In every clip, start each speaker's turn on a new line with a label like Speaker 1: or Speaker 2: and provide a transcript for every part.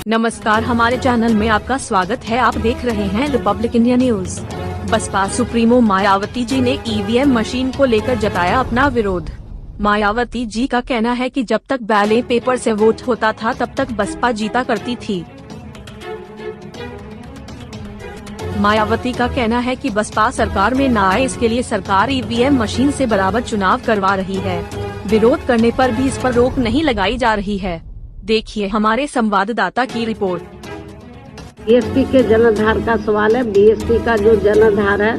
Speaker 1: नमस्कार, हमारे चैनल में आपका स्वागत है। आप देख रहे हैं रिपब्लिक इंडिया न्यूज। बसपा सुप्रीमो मायावती जी ने ईवीएम मशीन को लेकर जताया अपना विरोध। मायावती जी का कहना है कि जब तक बैलेट पेपर से वोट होता था तब तक बसपा जीता करती थी। मायावती का कहना है कि बसपा सरकार में न आए, इसके लिए सरकार ईवीएम मशीन से बराबर चुनाव करवा रही है। विरोध करने पर भी इस पर रोक नहीं लगाई जा रही है। देखिए हमारे संवाददाता की रिपोर्ट।
Speaker 2: बीएसपी के जनाधार का सवाल है। बीएसपी का जो जनाधार है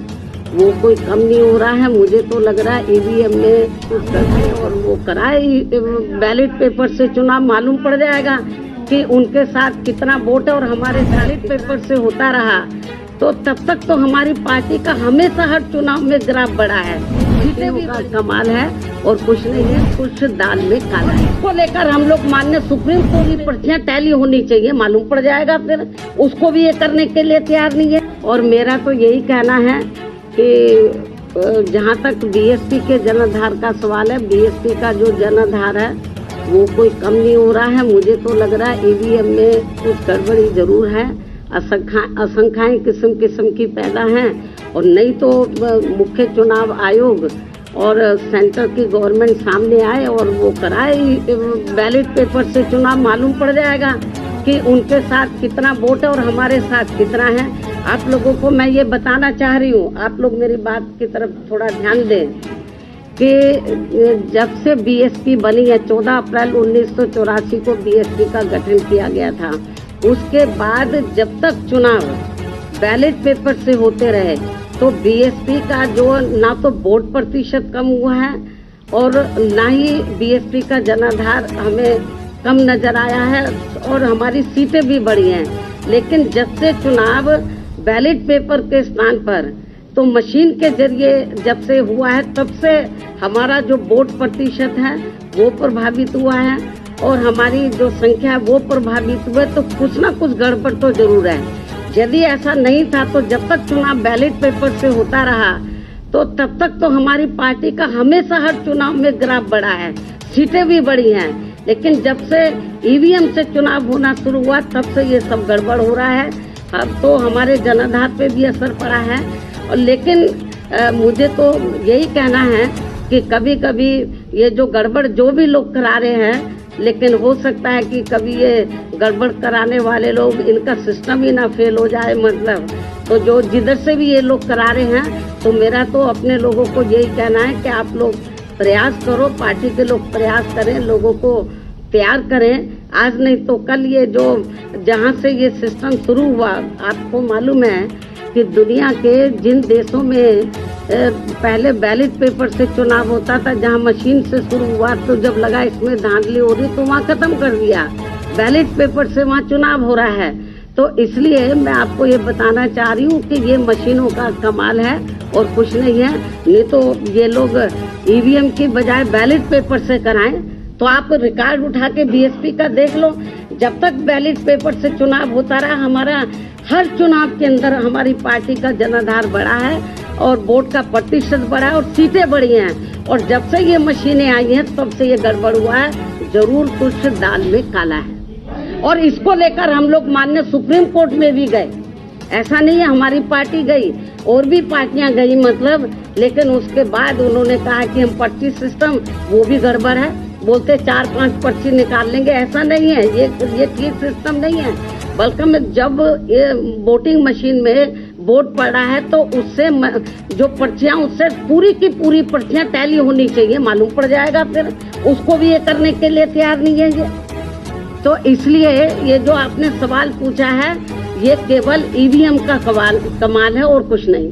Speaker 2: वो कोई कम नहीं हो रहा है। मुझे तो लग रहा है ईवीएम में कुछ कराए और वो कराए बैलेट पेपर से चुनाव मालूम पड़ जाएगा कि उनके साथ कितना वोट है। और हमारे बैलेट पेपर से होता रहा तो तब तक तो हमारी पार्टी का हमेशा हर चुनाव में ग्राफ बढ़ा है। जीतने भी का कमाल है और कुछ नहीं है, कुछ दाल में काला है। इसको लेकर हम लोग माननीय सुप्रीम कोर्ट की पर्चियां टैली होनी चाहिए, मालूम पड़ जाएगा। फिर उसको भी ये करने के लिए तैयार नहीं है। और मेरा तो यही कहना है कि जहाँ तक बीएसपी के जनाधार का सवाल है, बीएसपी का जो जनाधार है वो कोई कम नहीं हो रहा है। मुझे तो लग रहा है ईवीएम में कुछ गड़बड़ी जरूर है। असंख्याएं किस्म की पैदा हैं। और नहीं तो मुख्य चुनाव आयोग और सेंटर की गवर्नमेंट सामने आए और वो कराए बैलेट पेपर से चुनाव, मालूम पड़ जाएगा कि उनके साथ कितना वोट है और हमारे साथ कितना है। आप लोगों को मैं ये बताना चाह रही हूँ, आप लोग मेरी बात की तरफ थोड़ा ध्यान दें कि जब से बीएसपी बनी है, 14 अप्रैल 1984 को बीएसपी का गठन किया गया था। उसके बाद जब तक चुनाव बैलेट पेपर से होते रहे तो बीएसपी का जो ना तो वोट प्रतिशत कम हुआ है और ना ही बीएसपी का जनाधार हमें कम नजर आया है और हमारी सीटें भी बढ़ी हैं। लेकिन जब से चुनाव बैलेट पेपर के स्थान पर तो मशीन के जरिए जब से हुआ है तब से हमारा जो वोट प्रतिशत है वो प्रभावित हुआ है और हमारी जो संख्या है वो प्रभावित हुए। तो कुछ ना कुछ गड़बड़ तो जरूर है। यदि ऐसा नहीं था तो जब तक चुनाव बैलेट पेपर से होता रहा तो तब तक तो हमारी पार्टी का हमेशा हर चुनाव में ग्राफ बढ़ा है, सीटें भी बढ़ी हैं। लेकिन जब से ईवीएम से चुनाव होना शुरू हुआ तब से ये सब गड़बड़ हो रहा है। अब तो हमारे जनाधार पे भी असर पड़ा है। और लेकिन मुझे तो यही कहना है कि कभी कभी ये जो गड़बड़ जो भी लोग करा रहे हैं, लेकिन हो सकता है कि कभी ये गड़बड़ कराने वाले लोग इनका सिस्टम ही ना फेल हो जाए। मतलब तो जो जिधर से भी ये लोग करा रहे हैं, तो मेरा तो अपने लोगों को यही कहना है कि आप लोग प्रयास करो, पार्टी के लोग प्रयास करें, लोगों को तैयार करें। आज नहीं तो कल ये जो जहाँ से ये सिस्टम शुरू हुआ, आपको मालूम है कि दुनिया के जिन देशों में पहले बैलेट पेपर से चुनाव होता था, जहां मशीन से शुरू हुआ, तो जब लगा इसमें धांधली हो रही तो वहां खत्म कर दिया। बैलेट पेपर से वहां चुनाव हो रहा है। तो इसलिए मैं आपको ये बताना चाह रही हूँ कि ये मशीनों का कमाल है और कुछ नहीं है। नहीं तो ये लोग ईवीएम की बजाय बैलेट पेपर से कराएं। तो आप रिकॉर्ड उठा के बीएसपी का देख लो, जब तक बैलेट पेपर से चुनाव होता रहा हमारा हर चुनाव के अंदर हमारी पार्टी का जनाधार बढ़ा है और वोट का प्रतिशत बढ़ा है और सीटें बढ़ी हैं। और जब से ये मशीनें आई हैं तब से ये गड़बड़ हुआ है। जरूर कुछ दाल में काला है। और इसको लेकर हम लोग माननीय सुप्रीम कोर्ट में भी गए। ऐसा नहीं है हमारी पार्टी गई, और भी पार्टियां गई मतलब। लेकिन उसके बाद उन्होंने कहा कि हम पर्ची सिस्टम वो भी गड़बड़ है, बोलते 4-5 पर्ची निकाल लेंगे। ऐसा नहीं है, ये ठीक सिस्टम नहीं है। बल्कि जब ये वोटिंग मशीन में वोट पड़ा है तो उससे जो पर्चियां, उससे पूरी की पूरी पर्चियां टैली होनी चाहिए, मालूम पड़ जाएगा। फिर उसको भी ये करने के लिए तैयार नहीं है ये। तो इसलिए ये जो आपने सवाल पूछा है ये केवल ईवीएम का कमाल है और कुछ नहीं।